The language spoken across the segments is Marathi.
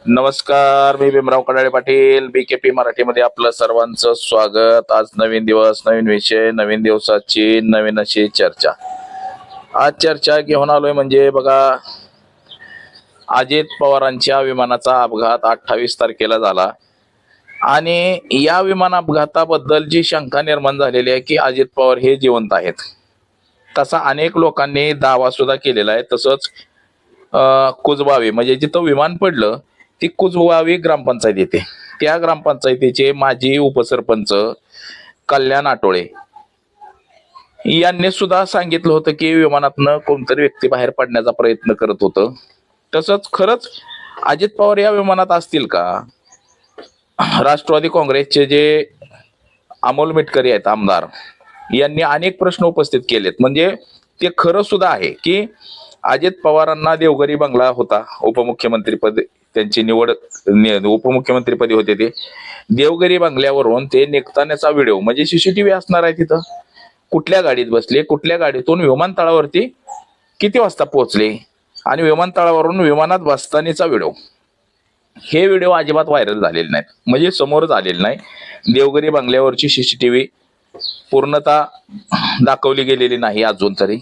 नमस्कार, मी भीमराव कडाळे पाटील, बीकेपी मराठीमध्ये आपलं सर्वांचं स्वागत. आज नवीन दिवस, नवीन विषय, नवीन दिवसाची नवीन अशी चर्चा. आज चर्चा घेऊन आलोय म्हणजे बघा, अजित पवारांच्या विमानाचा अपघात 28 तारखेला झाला आणि या विमान अपघाताबद्दल जी शंका निर्माण झालेली आहे की अजित पवार हे जिवंत आहेत, तसा अनेक लोकांनी दावा सुद्धा केलेला आहे. तसंच कुजबावी म्हणजे जिथं विमान पडलं ती कुजबावी ग्रामपंचायत येते, त्या ग्रामपंचायतीचे माजी उपसरपंच कल्याण आटोळे यांनी सुद्धा सांगितलं होतं की विमानातनं कोणतरी व्यक्ती बाहेर पडण्याचा प्रयत्न करत होतं. तसंच खरंच अजित पवार या विमानात असतील का? राष्ट्रवादी काँग्रेसचे जे अमोल मिटकरी आहेत आमदार, यांनी अनेक प्रश्न उपस्थित केलेत. म्हणजे ते खरं सुद्धा आहे की अजित पवारांना देवघरी बंगला होता, उपमुख्यमंत्रीपद त्यांची निवड उपमुख्यमंत्रीपदी होते, ते देवघरी बंगल्यावरून ते निघतानाचा व्हिडिओ म्हणजे सीसीटीव्ही असणार आहे तिथं. कुठल्या गाडीत बसले, कुठल्या गाडीतून विमानतळावरती किती वाजता पोहोचले आणि विमानतळावरून विमानात बसतानाचा व्हिडिओ, हे व्हिडिओ अजिबात व्हायरल झालेले नाहीत, म्हणजे समोर झालेले नाही. देवघरी बंगल्यावरची सीसीटीव्ही पूर्णतः दाखवली गेलेली नाही अजून तरी.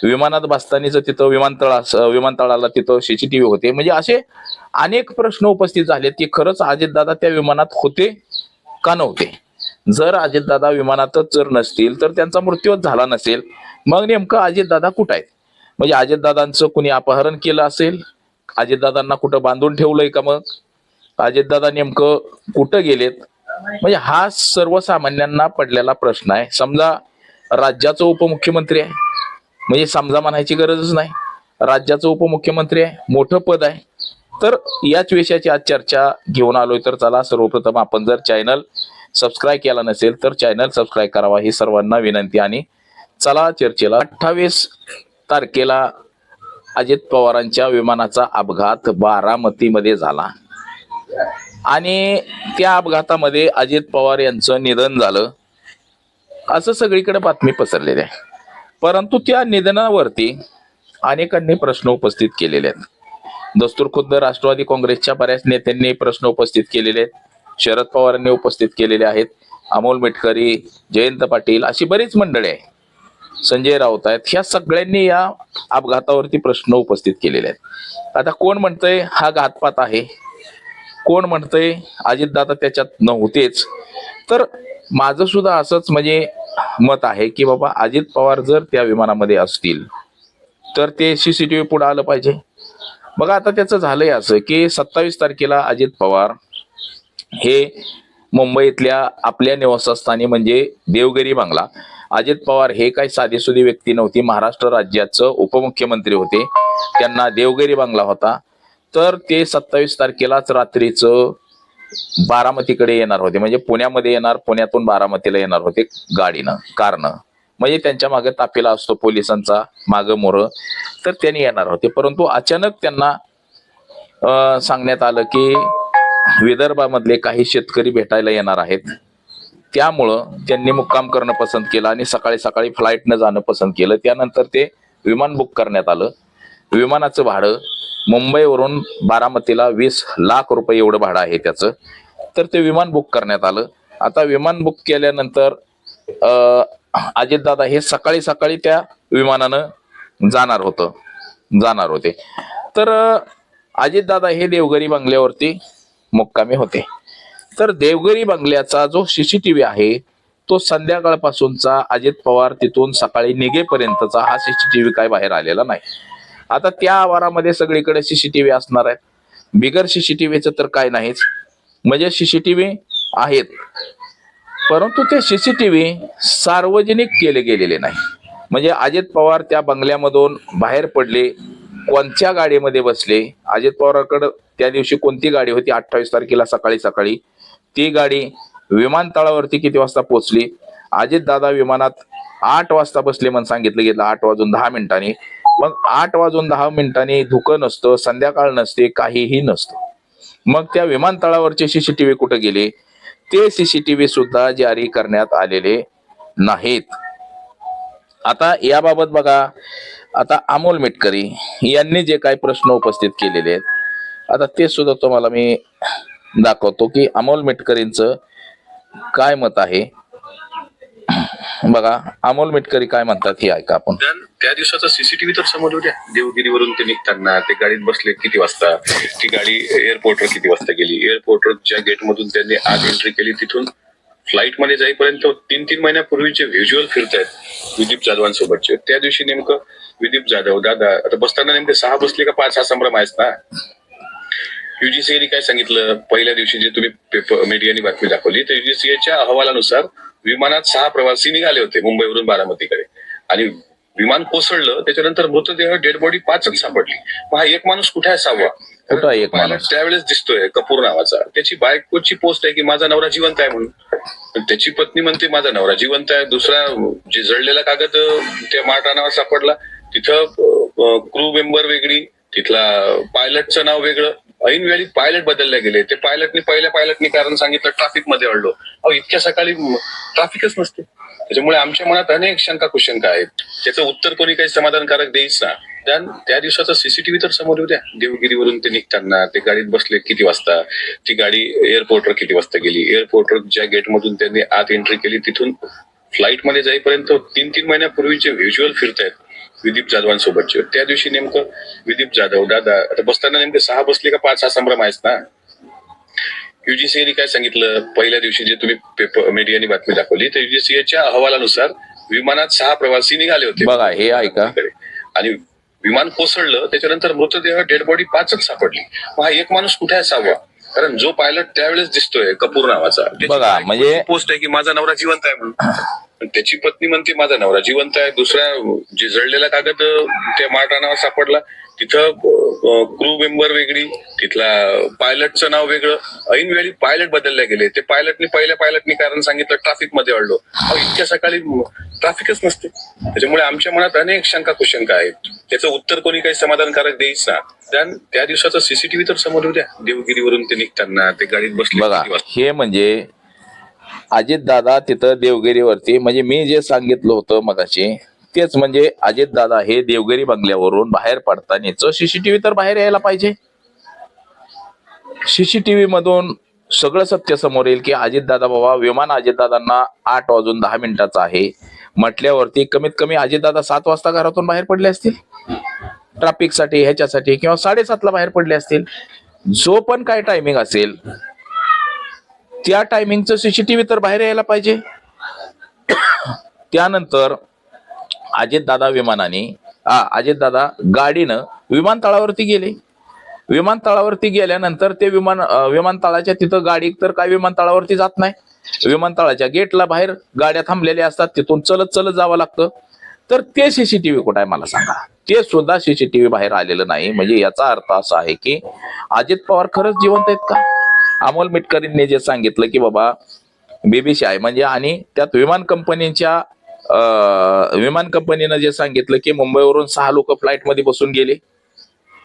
विमानात बसतानाच तिथं विमानतळाला तिथं सीसीटीव्ही होते. म्हणजे असे अनेक प्रश्न उपस्थित झालेत की खरंच अजितदादा त्या विमानात होते का नव्हते. जर अजितदादा विमानातच जर नसतील तर त्यांचा मृत्यूच झाला नसेल, मग नेमकं अजितदादा कुठं आहेत? म्हणजे अजितदादांचं कुणी अपहरण केलं असेल, अजितदादांना कुठं बांधून ठेवलंय का, मग अजितदादा नेमकं कुठं गेलेत? म्हणजे हा सर्वसामान्यांना पडलेला प्रश्न आहे. समजा राज्याचा उपमुख्यमंत्री आहे, म्हणजे समजा म्हणायची गरजच नाही, राज्याचा उपमुख्यमंत्री आहे, मोठं पद आहे. तर याच विषयाची आज चर्चा घेऊन आलोय. तर चला, सर्वप्रथम आपण जर चॅनल सबस्क्राईब केला नसेल तर चॅनल सबस्क्राईब करावा ही सर्वांना विनंती. आणि चला चर्चेला. 28 तारखेला अजित पवारांच्या विमानाचा अपघात बारामतीमध्ये झाला आणि त्या अपघातामध्ये अजित पवार यांचं निधन झालं असं सगळीकडे बातमी पसरलेली आहे. परंतु त्या निधनावरती अनेकांनी प्रश्न उपस्थित केलेले आहेत. दस्तूरखुद्द राष्ट्रवादी काँग्रेसच्या बऱ्याच नेत्यांनी प्रश्न उपस्थित केलेले आहेत, शरद पवारांनी उपस्थित केलेले आहेत, अमोल मिटकरी, जयंत पाटील अशी बरीच मंडळी आहे, संजय राऊत आहेत, ह्या सगळ्यांनी या अपघातावरती प्रश्न उपस्थित केलेले आहेत. आता कोण म्हणतंय हा घातपात आहे, कोण म्हणतंय अजितदादा त्याच्यात नव्हतेच. तर माझं सुद्धा असंच म्हणजे मत आहे की बाबा, अजित पवार जर त्या विमानामध्ये असतील तर ते सीसीटीव्ही पुढे आलं पाहिजे. बघा, आता त्याचं झालंय असं की 27 तारखेला अजित पवार हे मुंबईतल्या आपल्या निवासस्थानी म्हणजे देवगिरी बंगला, अजित पवार हे काही साधेसुधी व्यक्ती नव्हती, महाराष्ट्र राज्याचं उपमुख्यमंत्री होते, त्यांना देवगिरी बंगला होता. तर ते 27 तारखेलाच रात्रीचं बारामतीकडे येणार होते, म्हणजे पुण्यामध्ये येणार, पुण्यातून बारामतीला येणार होते गाडीनं, कारनं. म्हणजे त्यांच्या मागे ताफेला असतो पोलिसांचा, मागं मोर, तर त्यांनी येणार होते. परंतु अचानक त्यांना सांगण्यात आलं की विदर्भामधले काही शेतकरी भेटायला येणार आहेत, त्यामुळं त्यांनी मुक्काम करणं पसंत केलं आणि सकाळी सकाळी फ्लाईटनं जाणं पसंत केलं. त्यानंतर ते विमान बुक करण्यात आलं. विमानाचं भाडं मुंबईवरून बारामतीला 20 लाख रुपये एवढं भाडं आहे त्याचं. तर ते विमान बुक करण्यात आलं. आता विमान बुक केल्यानंतर अजितदादा हे सकाळी सकाळी त्या विमानानं जाणार होते. तर अजितदादा हे देवघरी बंगल्यावरती मुक्कामी होते. तर देवघरी बंगल्याचा जो सीसीटीव्ही आहे तो संध्याकाळपासूनचा अजित पवार तिथून सकाळी निघेपर्यंतचा हा सीसीटीव्ही काय बाहेर आलेला नाही. आता त्या आवारामध्ये सगळीकडे सीसीटीव्ही असणार आहेत, बिगर सीसीटीव्हीचं तर काय नाहीच. म्हणजे सीसीटीव्ही आहेत, परंतु ते सीसीटीव्ही सार्वजनिक केले गेलेले नाही. म्हणजे अजित पवार त्या बंगल्यामधून बाहेर पडले, कोणत्या गाडीमध्ये बसले, अजित पवारांकडे त्या दिवशी कोणती गाडी होती 28 तारखेला सकाळी सकाळी, ती गाडी विमानतळावरती किती वाजता पोहोचली, अजितदादा विमानात 8 वाजता बसले म्हणून सांगितलं गेलं, 8:10. मग 8:10 धुकं नसतं, संध्याकाळ नसते, काहीही नसतं. मग त्या विमानतळावरचे सीसीटीव्ही कुठे गेले? ते सीसीटीव्ही सुद्धा जारी करण्यात आलेले नाहीत. आता याबाबत बघा, आता अमोल मिटकरी यांनी जे काही प्रश्न उपस्थित केलेले आहेत, आता ते सुद्धा तुम्हाला मी दाखवतो की अमोल मिटकरींचं काय मत आहे. बघा अमोल मिटकरी काय म्हणतात हे ऐका आपण. त्या दिवसाचा सीसीटीव्ही तर समोर होत्या. देवगिरीवरून ते निघताना ते गाडीत बसले किती वाजता, ती गाडी एअरपोर्टवर किती वाजता गेली, एअरपोर्टवर ज्या गेट मधून त्यांनी आत एंट्री केली तिथून फ्लाईट मध्ये जाईपर्यंत 3-3 महिन्यापूर्वीचे व्हिज्युअल फिरतायत विदीप जाधवांसोबतचे. त्या दिवशी नेमकं विदीप जाधव दादा आता बसताना नेमके 6 बसले का 5 हा संभ्रम आहेच ना. युजीसीएने काय सांगितलं पहिल्या दिवशी जे तुम्ही पेपर मीडियाने बातमी दाखवली तर युजीसीएच्या अहवालानुसार विमानात 6 प्रवासी निघाले होते मुंबईवरून बारामतीकडे आणि विमान कोसळलं. त्याच्यानंतर मृतदेह डेड बॉडी 5च सापडली. मग हा एक माणूस कुठे आहे 6वा? कुठं एक माणूस त्यावेळेस दिसतोय कपूर नावाचा. त्याची बायकोची पोस्ट आहे की माझा नवरा जिवंत आहे म्हणून. त्याची पत्नी म्हणते माझा नवरा जिवंत आहे. दुसरा जे जळलेला कागद त्या मार्टानावर सापडला तिथं क्रू मेंबर वेगळी, तिथला पायलटचं नाव वेगळं. ऐन वेळी पायलट बदलले गेले. ते पहिल्या पायलटनी कारण सांगितलं ट्रॅफिक मध्ये अडलो. इतक्या सकाळी ट्रॅफिकच नसते. त्याच्यामुळे आमच्या मनात अनेक शंका कुशंका आहेत. त्याचं उत्तर कोणी काही समाधानकारक देईच ना. त्या दिवसाचा सीसीटीव्ही तर समोर होत्या. देवगिरीवरून ते निघताना ते गाडीत बसले किती वाजता, ती गाडी एअरपोर्टवर किती वाजता गेली, एअरपोर्टवर ज्या गेट मधून त्यांनी आत एंट्री केली तिथून फ्लाईट मध्ये जाईपर्यंत 3-3 महिन्यापूर्वीचे व्हिज्युअल फिरतायत विदीप जाधवांसोबतचे. त्या दिवशी नेमकं विदीप जाधव दादा आता बसताना नेमके 6 बसले का 5 हा संभ्रम आहेच ना. युजीसीएने काय सांगितलं पहिल्या दिवशी जे तुम्ही पेपर मीडियाने बातमी दाखवली तर युजीसीएच्या अहवालानुसार विमानात 6 प्रवासी निघाले होते. बघा हे ऐका. आणि विमान कोसळलं त्याच्यानंतर मृतदेह डेड बॉडी 5च सापडली. मग हा एक माणूस कुठे आहे 6वा? कारण जो पायलट त्यावेळेस दिसतोय कपूर नावाचा. बघा म्हणजे पोस्ट आहे की माझा नवरा जिवंत आहे म्हणून. त्याची पत्नी म्हणते माझा नवरा जिवंत आहे. दुसरा जे जळलेला कागद त्या मार्टानावर सापडला तिथं क्रू मेंबर वेगळी, तिथला पायलटचं नाव वेगळं. ऐन वेळी पायलट बदलले गेले. ते पहिल्या पायलटनी कारण सांगितलं ट्रॅफिक मध्ये अडलो. इतक्या सकाळी ट्रॅफिकच नसते. त्याच्यामुळे आमच्या मनात अनेक शंका कुशंका आहेत. त्याचं उत्तर कोणी काही समाधानकारक देईच ना. त्या दिवसाचा सीसीटीव्ही तर समोर होत्या. देवगिरीवरून ते निघताना ते गाडीत बसले. बघा हे म्हणजे अजित दादा तिथं देवगिरीवरती म्हणजे मी जे सांगितलं होतं मगाशी तेच म्हणजे अजित दादा हे देवगिरी बंगल्यावरून बाहेर पडतानाच सीसीटीव्ही तर बाहेर यायला पाहिजे. सीसीटीव्ही मधून सगळं सत्य समोर येईल की अजित दादा बाबा विमान अजित दादांना 8:10 आहे म्हटल्यावरती कमीत कमी अजित दादा 7 वाजता घरातून बाहेर पडले असतील ट्रॅफिक साठी ह्याच्यासाठी किंवा 7:30ला बाहेर पडले असतील. जो पण काय टायमिंग असेल त्या टायमिंगचं सीसीटीव्ही तर बाहेर यायला पाहिजे. त्यानंतर अजितदादा गाडीनं विमानतळावरती गेले. विमानतळावरती गेल्यानंतर ते विमानतळाच्या तिथं गाडी तर काय विमानतळावरती जात नाही. विमानतळाच्या गेटला बाहेर गाड्या थांबलेल्या असतात. तिथून चलत चलत जावं लागतं. तर ते सीसीटीव्ही कुठं आहे मला सांगा. ते सुद्धा सीसीटीव्ही बाहेर आलेलं नाही. म्हणजे याचा अर्थ असा आहे की अजित पवार खरंच जिवंत आहेत का? अमोल मिटकरींनी जे सांगितलं की बाबा बीबीसी आहे म्हणजे आणि त्यात विमान कंपनीनं जे सांगितलं की मुंबईवरून 6 लोक फ्लाईट मध्ये बसून गेले.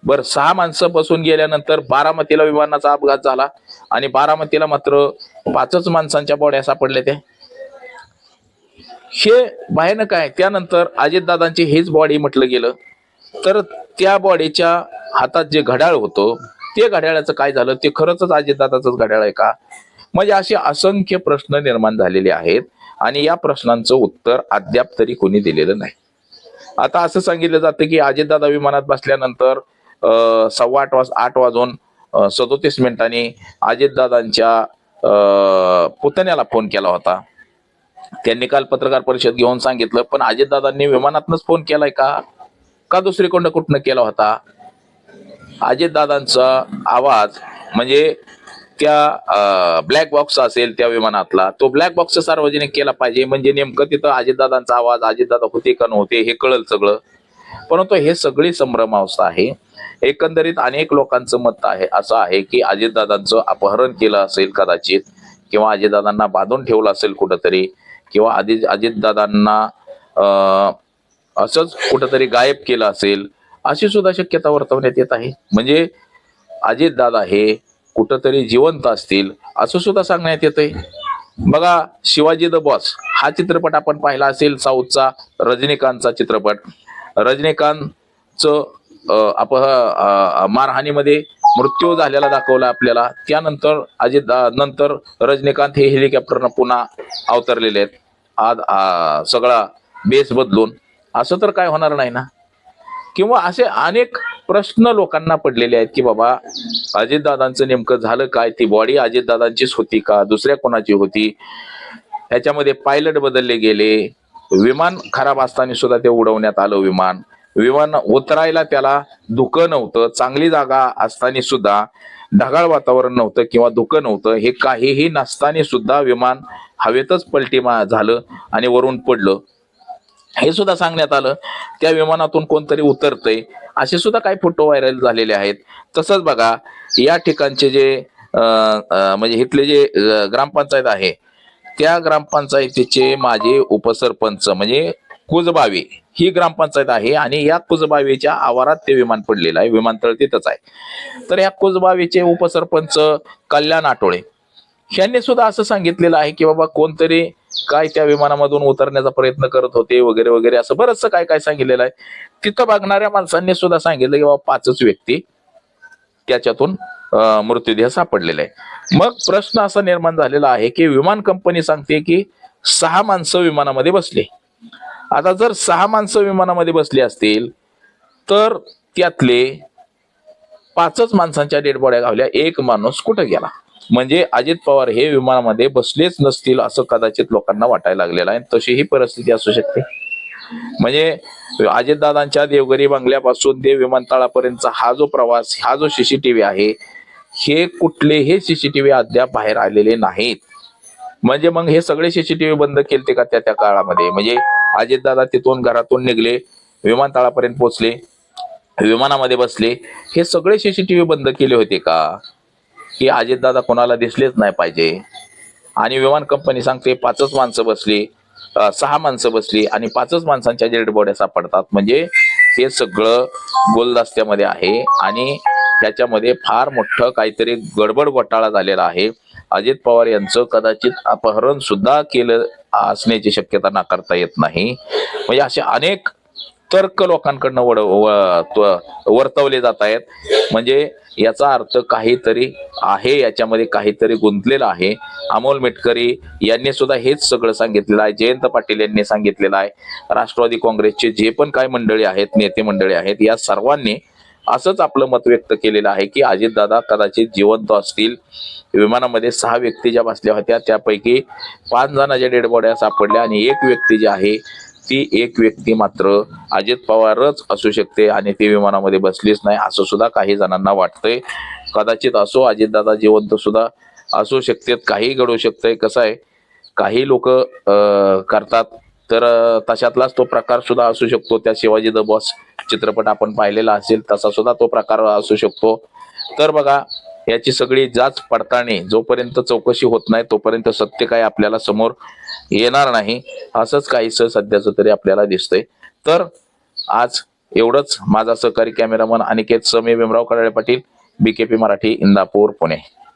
बरं 6 माणसं बसून गेल्यानंतर बारामतीला विमानाचा अपघात झाला आणि बारामतीला मात्र 5च माणसांच्या बॉड्या सापडल्या. त्या हे भयानक आहे. त्यानंतर अजितदादांची हीच बॉडी म्हटलं गेलं तर त्या बॉडीच्या हातात जे घड्याळ होतं ते घड्याळाचं काय झालं? ते खरंच अजितदादाचंच घड्याळ आहे का? म्हणजे असे असंख्य प्रश्न निर्माण झालेले आहेत आणि या प्रश्नांचं उत्तर अद्याप तरी कोणी दिलेलं नाही. आता असं सांगितलं जातं की अजितदादा विमानात बसल्यानंतर 8:37 अजितदादांच्या पुतण्याला फोन केला होता. त्यांनी काल पत्रकार परिषद घेऊन सांगितलं पण अजितदादांनी विमानातनच फोन केलाय का दुसरीकडनं कुठनं केला होता? अजितदादांचा आवाज म्हणजे त्या ब्लॅक बॉक्स असेल त्या विमानातला तो ब्लॅक बॉक्स सार्वजनिक केला पाहिजे. म्हणजे नेमकं तिथं अजितदादांचा आवाज अजितदादा होते का नव्हते हे कळलं सगळं. परंतु हे सगळी संभ्रमावस्था आहे. एकंदरीत अनेक लोकांचं मत आहे असं आहे की अजितदादांचं अपहरण केलं असेल कदाचित किंवा अजितदादांना बांधून ठेवलं असेल कुठंतरी किंवा अजितदादांना असंच कुठंतरी गायब केलं असेल अशी सुद्धा शक्यता वर्तवण्यात येत आहे. म्हणजे अजितदादा हे कुठंतरी जिवंत असतील असं सुद्धा सांगण्यात येतंय. बघा शिवाजी द बॉस हा चित्रपट आपण पाहिला असेल साऊथचा रजनीकांतचा चित्रपट. रजनीकांतचं मारहाणीमध्ये मृत्यू झालेला दाखवला आपल्याला. त्यानंतर नंतर रजनीकांत हे हेलिकॉप्टरनं पुन्हा अवतरलेले आहेत आज सगळा बेस बदलून. असं तर काय होणार नाही ना. किंवा असे अनेक प्रश्न लोकांना पडलेले आहेत की बाबा अजितदादांचं नेमकं झालं काय, ती बॉडी अजितदादांचीच होती का दुसऱ्या कोणाची होती, ह्याच्यामध्ये पायलट बदलले गेले, विमान खराब असताना सुद्धा ते उडवण्यात आलं. विमान उतरायला त्याला धुकं नव्हतं, चांगली जागा असताना सुद्धा ढगाळ वातावरण नव्हतं किंवा धुकं नव्हतं, हे काहीही नसताना सुद्धा विमान हवेतच पलटी झालं आणि वरून पडलं हे सुद्धा सांगण्यात आलं. त्या विमानातून कोणतरी उतरतंय असे सुद्धा काही फोटो व्हायरल झालेले आहेत. तसंच बघा या ठिकाणचे जे म्हणजे इथले जे ग्रामपंचायत आहे त्या ग्रामपंचायतीचे माझे उपसरपंच म्हणजे कुजबावी ही ग्रामपंचायत आहे आणि या कुजबावीच्या आवारात ते विमान पडलेलं आहे. विमानतळ तिथंच आहे. तर या कुजबावीचे उपसरपंच कल्याण आठवळे यांनी सुद्धा असं सांगितलेलं आहे की बाबा कोणतरी काय त्या विमानामधून उतरण्याचा प्रयत्न करत होते वगैरे वगैरे असं बरंचसं काय काय सांगितलेलं आहे. तिथं बघणाऱ्या माणसांनी सुद्धा सांगितलं की बाबा 5च व्यक्ती त्याच्यातून मृत्यूदेह सापडलेला आहे. मग प्रश्न असा निर्माण झालेला आहे की विमान कंपनी सांगते की 6 माणसं विमानामध्ये बसले. आता जर 6 माणसं विमानामध्ये बसली असतील तर त्यातले 5च माणसांच्या डेड बॉड्या गावल्या, एक माणूस कुठं गेला. म्हणजे अजित पवार हे विमानामध्ये बसलेच नसतील असं कदाचित लोकांना वाटायला लागलेलं आहे. तशी ही परिस्थिती असू शकते. म्हणजे अजितदादांच्या देवघरी बंगल्यापासून ते विमानतळापर्यंतचा हा जो प्रवास, हा जो सीसीटीव्ही आहे, हे कुठलेही सीसीटीव्ही अद्याप बाहेर आलेले नाहीत. म्हणजे मग हे सगळे सीसीटीव्ही बंद केलते का त्या काळामध्ये? म्हणजे अजितदादा तिथून घरातून निघले, विमानतळापर्यंत पोहोचले, विमानामध्ये बसले, हे सगळे सीसीटीव्ही बंद केले होते का? की अजितदादा कोणाला दिसलेच नाही पाहिजे. आणि विमान कंपनी सांगते 5च माणसं बसली, 6 माणसं बसली आणि 5च माणसांच्या डेड बॉड्या सापडतात. म्हणजे हे सगळं गोलदस्त्यामध्ये आहे आणि त्याच्यामध्ये फार मोठं काहीतरी गडबड घोटाळा झालेला आहे. अजित पवार यांचं कदाचित अपहरण सुद्धा केलं असण्याची शक्यता नाकारता येत नाही. म्हणजे असे अनेक तर्क लोकांकडनं वर्तवले जात आहेत. म्हणजे याचा अर्थ काहीतरी आहे, याच्यामध्ये काहीतरी गुंतलेलं आहे. अमोल मेटकरी यांनी सुद्धा हेच सगळं सांगितलेलं आहे. जयंत पाटील यांनी सांगितलेलं आहे. राष्ट्रवादी काँग्रेसचे जे पण काही मंडळी आहेत, नेते मंडळी आहेत, या सर्वांनी असंच आपलं मत व्यक्त केलेलं आहे की अजितदादा कदाचित जिवंत असतील. विमानामध्ये 6 व्यक्ती ज्या बसल्या होत्या त्यापैकी 5 जणांच्या डेड बॉड्या सापडल्या आणि एक व्यक्ती जी आहे ती एक व्यक्ती मात्र अजित पवारच असू शकते आणि ती विमानामध्ये बसलीच नाही असं सुद्धा काही जणांना वाटतंय. कदाचित असो, अजितदादा जिवंत सुद्धा असू शकतात, काही घडू शकतंय. कसं आहे, काही लोक करतात तर तशातलाच तो प्रकार सुद्धा असू शकतो. त्या शिवाजी द बॉस चित्रपट आपण पाहिलेला असेल तसा सुद्धा तो प्रकार असू शकतो. तर बघा याची सगळी जाच पडताळणी जोपर्यंत चौकशी होत नाही तोपर्यंत सत्य काय आपल्याला समोर येणार नाही, असंच काहीसं सध्याचं तरी आपल्याला दिसतंय. तर आज एवढंच. माझा सहकारी कॅमेरामन अनिकेत समे, भीमराव कडाळे पाटील, BKP मराठी, इंदापूर, पुणे.